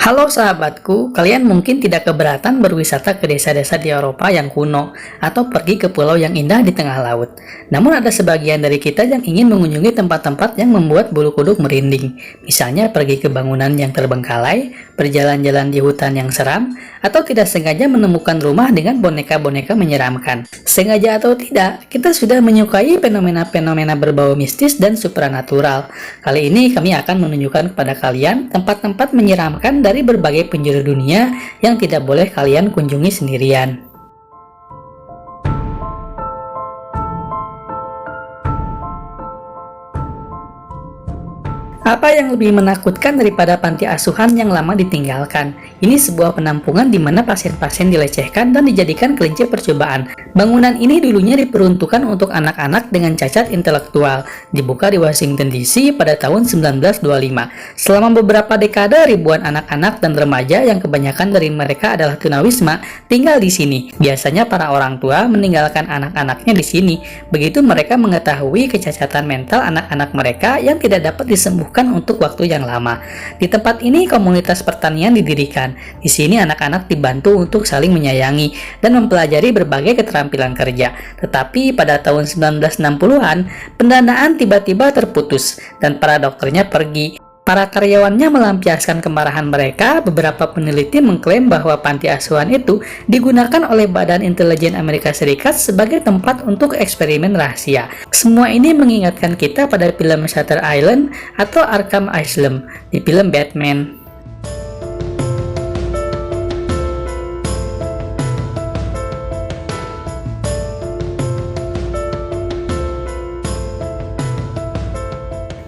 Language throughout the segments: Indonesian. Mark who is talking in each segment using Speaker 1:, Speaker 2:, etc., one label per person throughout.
Speaker 1: Halo sahabatku, kalian mungkin tidak keberatan berwisata ke desa-desa di Eropa yang kuno atau pergi ke pulau yang indah di tengah laut. Namun ada sebagian dari kita yang ingin mengunjungi tempat-tempat yang membuat bulu kuduk merinding. Misalnya pergi ke bangunan yang terbengkalai, berjalan-jalan di hutan yang seram, atau tidak sengaja menemukan rumah dengan boneka-boneka menyeramkan. Sengaja atau tidak, kita sudah menyukai fenomena-fenomena berbau mistis dan supranatural. Kali ini kami akan menunjukkan kepada kalian tempat-tempat menyeramkan dari berbagai penjuru dunia yang tidak boleh kalian kunjungi sendirian. Apa yang lebih menakutkan daripada panti asuhan yang lama ditinggalkan? Ini sebuah penampungan di mana pasien-pasien dilecehkan dan dijadikan kelinci percobaan. Bangunan ini dulunya diperuntukkan untuk anak-anak dengan cacat intelektual. Dibuka di Washington DC pada tahun 1925. Selama beberapa dekade, ribuan anak-anak dan remaja yang kebanyakan dari mereka adalah tunawisma tinggal di sini. Biasanya para orang tua meninggalkan anak-anaknya di sini. Begitu mereka mengetahui kecacatan mental anak-anak mereka yang tidak dapat disembuhkan untuk waktu yang lama. Di tempat ini komunitas pertanian didirikan. Di sini anak-anak dibantu untuk saling menyayangi dan mempelajari berbagai keterampilan kerja. Tetapi pada tahun 1960-an, pendanaan tiba-tiba terputus dan para dokternya pergi. Para karyawannya melampiaskan kemarahan mereka. Beberapa peneliti mengklaim bahwa panti asuhan itu digunakan oleh Badan Intelijen Amerika Serikat sebagai tempat untuk eksperimen rahasia. Semua ini mengingatkan kita pada film Shutter Island atau Arkham Asylum di film Batman.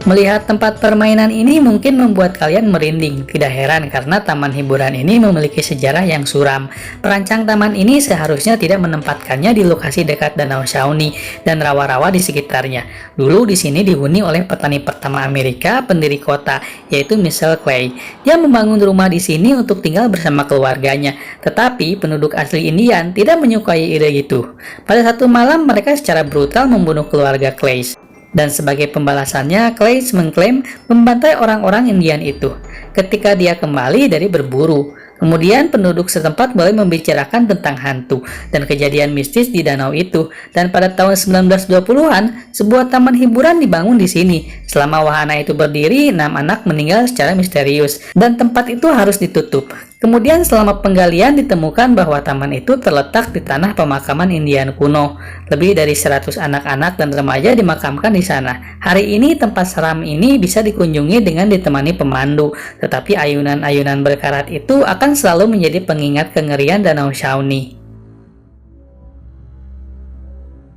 Speaker 1: Melihat tempat permainan ini mungkin membuat kalian merinding. Tidak heran karena taman hiburan ini memiliki sejarah yang suram. Perancang taman ini seharusnya tidak menempatkannya di lokasi dekat Danau Shawnee dan rawa-rawa di sekitarnya. Dulu di sini dihuni oleh petani pertama Amerika, pendiri kota, yaitu Michael Clay. Dia membangun rumah di sini untuk tinggal bersama keluarganya. Tetapi penduduk asli Indian tidak menyukai ide itu. Pada satu malam mereka secara brutal membunuh keluarga Clay. Dan sebagai pembalasannya, Clay mengklaim membantai orang-orang Indian itu ketika dia kembali dari berburu. Kemudian penduduk setempat mulai membicarakan tentang hantu dan kejadian mistis di danau itu. Dan pada tahun 1920-an, sebuah taman hiburan dibangun di sini. Selama wahana itu berdiri, 6 anak meninggal secara misterius dan tempat itu harus ditutup. Kemudian selama penggalian ditemukan bahwa taman itu terletak di tanah pemakaman Indian kuno. Lebih dari 100 anak-anak dan remaja dimakamkan di sana. Hari ini tempat seram ini bisa dikunjungi dengan ditemani pemandu, tetapi ayunan-ayunan berkarat itu akan selalu menjadi pengingat kengerian Danau Shawnee.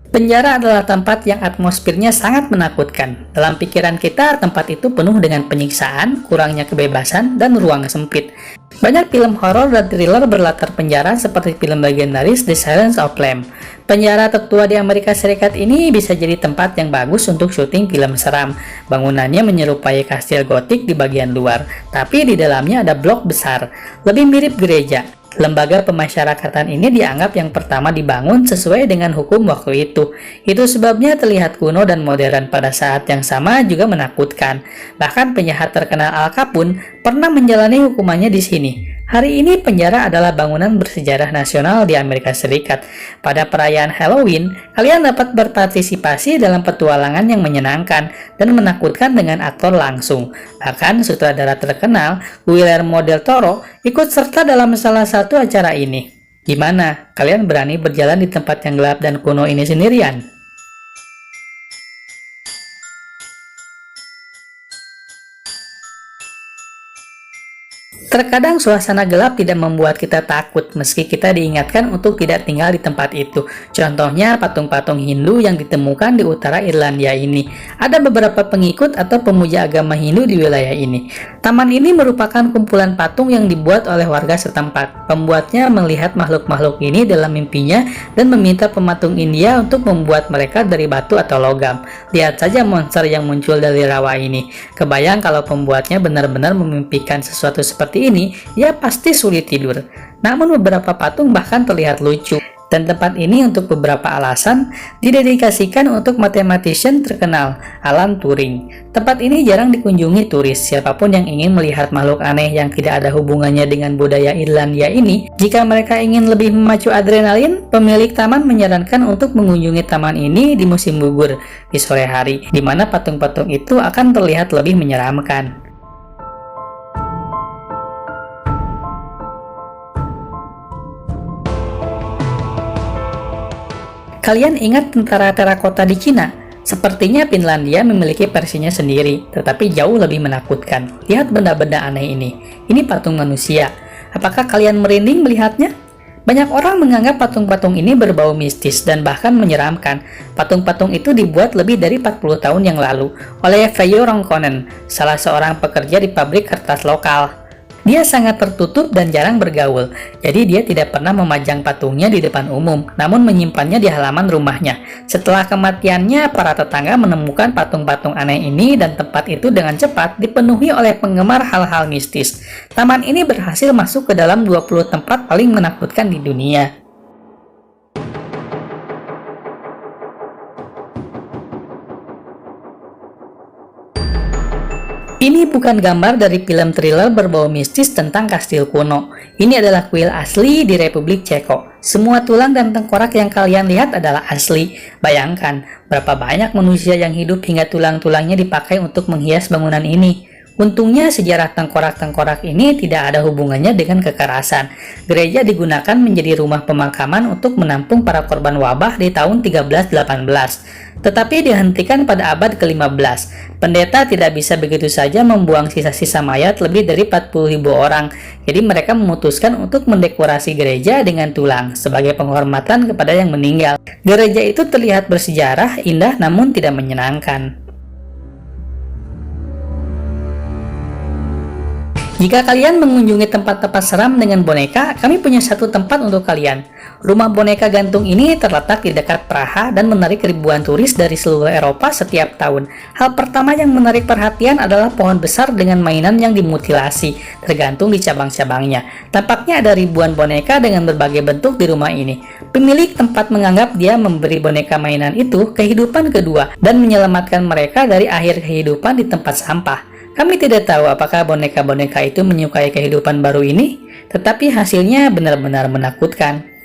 Speaker 1: Penjara adalah tempat yang atmosfernya sangat menakutkan. Dalam pikiran kita, tempat itu penuh dengan penyiksaan, kurangnya kebebasan, dan ruang sempit. Banyak film horor dan thriller berlatar penjara seperti film legendaris The Silence of Lamb. Penjara tertua di Amerika Serikat ini bisa jadi tempat yang bagus untuk syuting film seram. Bangunannya menyerupai kastil gotik di bagian luar, tapi di dalamnya ada blok besar, lebih mirip gereja. Lembaga pemasyarakatan ini dianggap yang pertama dibangun sesuai dengan hukum waktu itu. Itu sebabnya terlihat kuno dan modern pada saat yang sama juga menakutkan. Bahkan penjahat terkenal Al Capone pernah menjalani hukumannya di sini. Hari ini penjara adalah bangunan bersejarah nasional di Amerika Serikat. Pada perayaan Halloween, kalian dapat berpartisipasi dalam petualangan yang menyenangkan dan menakutkan dengan aktor langsung. Bahkan sutradara terkenal Guillermo del Toro ikut serta dalam salah satu acara ini. Gimana? Kalian berani berjalan di tempat yang gelap dan kuno ini sendirian? Terkadang suasana gelap tidak membuat kita takut meski kita diingatkan untuk tidak tinggal di tempat itu. Contohnya patung-patung Hindu yang ditemukan di utara Irlandia ini. Ada beberapa pengikut atau pemuja agama Hindu di wilayah ini. Taman ini merupakan kumpulan patung yang dibuat oleh warga setempat. Pembuatnya melihat makhluk-makhluk ini dalam mimpinya dan meminta pematung India untuk membuat mereka dari batu atau logam. Lihat saja monster yang muncul dari rawa ini. Kebayang kalau pembuatnya benar-benar memimpikan sesuatu seperti ini, ya pasti sulit tidur. Namun beberapa patung bahkan terlihat lucu. Dan tempat ini untuk beberapa alasan didedikasikan untuk mathematician terkenal, Alan Turing. Tempat ini jarang dikunjungi turis, siapapun yang ingin melihat makhluk aneh yang tidak ada hubungannya dengan budaya Irlandia ini. Jika mereka ingin lebih memacu adrenalin, pemilik taman menyarankan untuk mengunjungi taman ini di musim gugur, di sore hari, di mana patung-patung itu akan terlihat lebih menyeramkan. Kalian ingat tentara terakota di Cina? Sepertinya Finlandia memiliki versinya sendiri, tetapi jauh lebih menakutkan. Lihat benda-benda aneh ini. Ini patung manusia. Apakah kalian merinding melihatnya? Banyak orang menganggap patung-patung ini berbau mistis dan bahkan menyeramkan. Patung-patung itu dibuat lebih dari 40 tahun yang lalu oleh Veijo Ronkonen, salah seorang pekerja di pabrik kertas lokal. Dia sangat tertutup dan jarang bergaul, jadi dia tidak pernah memajang patungnya di depan umum, namun menyimpannya di halaman rumahnya. Setelah kematiannya, para tetangga menemukan patung-patung aneh ini dan tempat itu dengan cepat dipenuhi oleh penggemar hal-hal mistis. Taman ini berhasil masuk ke dalam 20 tempat paling menakutkan di dunia. Ini bukan gambar dari film thriller berbau mistis tentang kastil kuno. Ini adalah kuil asli di Republik Ceko. Semua tulang dan tengkorak yang kalian lihat adalah asli. Bayangkan, berapa banyak manusia yang hidup hingga tulang-tulangnya dipakai untuk menghias bangunan ini. Untungnya sejarah tengkorak-tengkorak ini tidak ada hubungannya dengan kekerasan. Gereja digunakan menjadi rumah pemakaman untuk menampung para korban wabah di tahun 1318. Tetapi dihentikan pada abad ke-15. Pendeta tidak bisa begitu saja membuang sisa-sisa mayat lebih dari 40.000 orang. Jadi mereka memutuskan untuk mendekorasi gereja dengan tulang sebagai penghormatan kepada yang meninggal. Gereja itu terlihat bersejarah, indah namun tidak menyenangkan. Jika kalian mengunjungi tempat-tempat seram dengan boneka, kami punya satu tempat untuk kalian. Rumah boneka gantung ini terletak di dekat Praha dan menarik ribuan turis dari seluruh Eropa setiap tahun. Hal pertama yang menarik perhatian adalah pohon besar dengan mainan yang dimutilasi, tergantung di cabang-cabangnya. Tampaknya ada ribuan boneka dengan berbagai bentuk di rumah ini. Pemilik tempat menganggap dia memberi boneka mainan itu kehidupan kedua dan menyelamatkan mereka dari akhir kehidupan di tempat sampah. Kami tidak tahu apakah boneka-boneka itu menyukai kehidupan baru ini, tetapi hasilnya benar-benar menakutkan.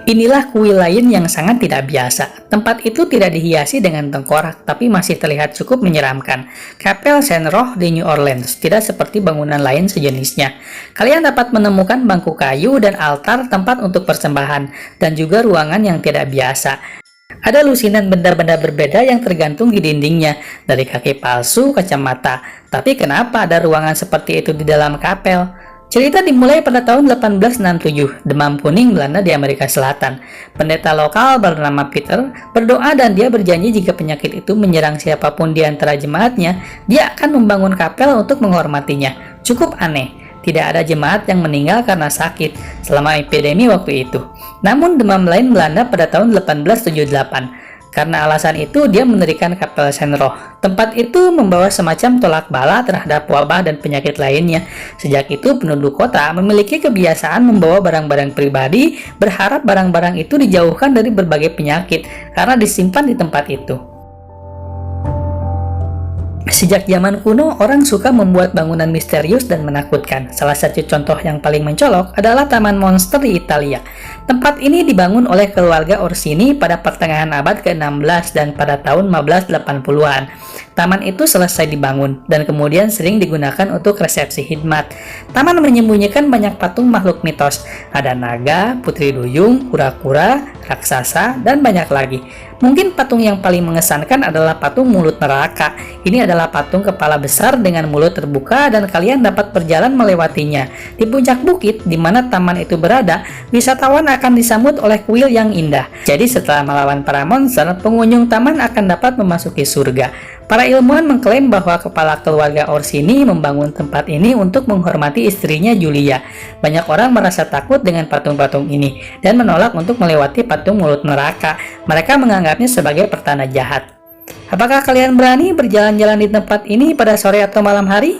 Speaker 1: Inilah kuil lain yang sangat tidak biasa. Tempat itu tidak dihiasi dengan tengkorak, tapi masih terlihat cukup menyeramkan. Kapel Saint Roch di New Orleans tidak seperti bangunan lain sejenisnya. Kalian dapat menemukan bangku kayu dan altar tempat untuk persembahan, dan juga ruangan yang tidak biasa. Ada lusinan benda-benda berbeda yang tergantung di dindingnya, dari kaki palsu, kacamata. Tapi kenapa ada ruangan seperti itu di dalam kapel? Cerita dimulai pada tahun 1867, demam kuning melanda di Amerika Selatan. Pendeta lokal bernama Peter berdoa dan dia berjanji jika penyakit itu menyerang siapapun di antara jemaatnya, dia akan membangun kapel untuk menghormatinya. Cukup aneh, tidak ada jemaat yang meninggal karena sakit selama epidemi waktu itu. Namun demam lain melanda pada tahun 1878. Karena alasan itu, dia mendirikan kapel Saint Roch. Tempat itu membawa semacam tolak bala terhadap wabah dan penyakit lainnya. Sejak itu, penduduk kota memiliki kebiasaan membawa barang-barang pribadi, berharap barang-barang itu dijauhkan dari berbagai penyakit karena disimpan di tempat itu. Sejak zaman kuno, orang suka membuat bangunan misterius dan menakutkan. Salah satu contoh yang paling mencolok adalah Taman Monster di Italia. Tempat ini dibangun oleh keluarga Orsini pada pertengahan abad ke-16 dan pada tahun 1580-an. Taman itu selesai dibangun dan kemudian sering digunakan untuk resepsi khidmat. Taman menyembunyikan banyak patung makhluk mitos. Ada naga, putri duyung, kura-kura, raksasa, dan banyak lagi. Mungkin patung yang paling mengesankan adalah patung mulut neraka. Ini adalah patung kepala besar dengan mulut terbuka dan kalian dapat berjalan melewatinya. Di puncak bukit di mana taman itu berada, wisatawan akan disambut oleh kuil yang indah. Jadi setelah melawan para monster, pengunjung taman akan dapat memasuki surga. Para ilmuwan mengklaim bahwa kepala keluarga Orsini membangun tempat ini untuk menghormati istrinya Julia. Banyak orang merasa takut dengan patung-patung ini dan menolak untuk melewati patung mulut neraka. Mereka menganggapnya sebagai pertanda jahat. Apakah kalian berani berjalan-jalan di tempat ini pada sore atau malam hari?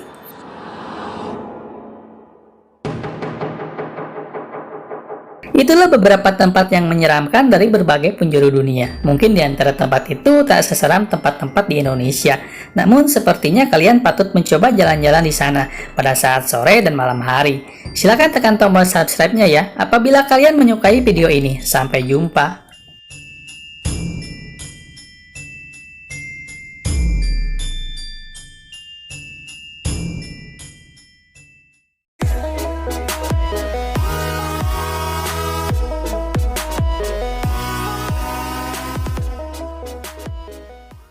Speaker 1: Itulah beberapa tempat yang menyeramkan dari berbagai penjuru dunia. Mungkin di antara tempat itu tak seseram tempat-tempat di Indonesia. Namun sepertinya kalian patut mencoba jalan-jalan di sana pada saat sore dan malam hari. Silahkan tekan tombol subscribe-nya ya apabila kalian menyukai video ini. Sampai jumpa.